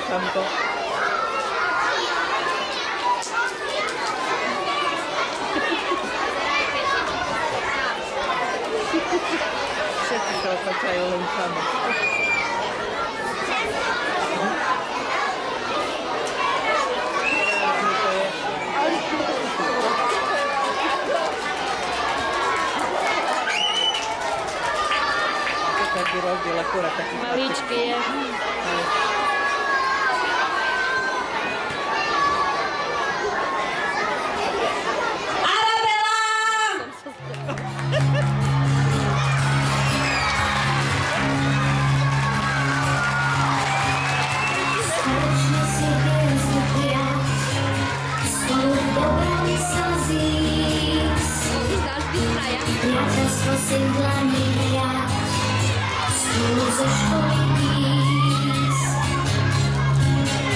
nechám to. Všetci sa opačajú len sama. Taký rozdiel, akurát taký Maličký je. Priateľstvo si v dlani hriať, spolu zo školy ísť,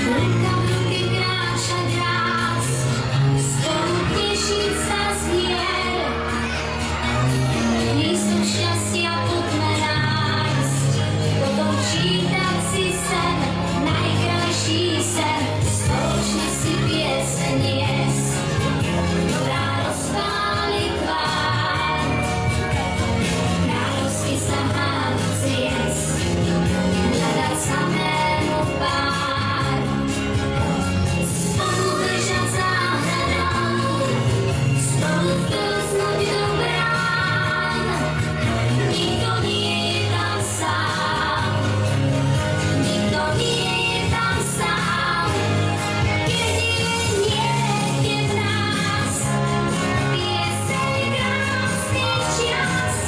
ruka v ruke kráčať raz, spolu tešiť sa z hier, lístok šťastia poďme nájsť, potom čítať si sen, najkrajší sen, spoločne si pieseň jesť, ktorá rozpáli tvár. Sa mám zjesť, hľadať samému pár. Spolu bežať záhradou, spolu vklznúť do brán. Nikto nie je tam sám, nikto nie je tam sám. Keď je niekde v nás, pieseň krásnych čias.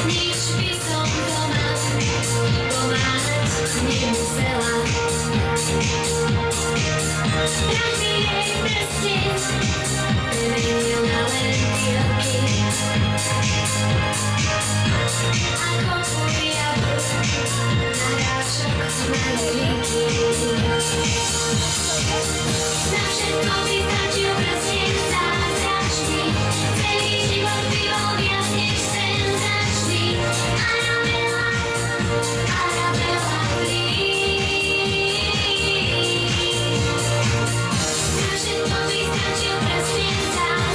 Nič by som doma pomáhať nemusela. Každý jej prsteň premenil na len roky. Ako tvoj jablk na hráčok malíky. Na všetko by stačil prsteň zázračný, celý život by bol viac než senzačný. Arabella, please. Na všetko by stačil prsteň zázračný.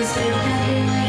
spełnia moje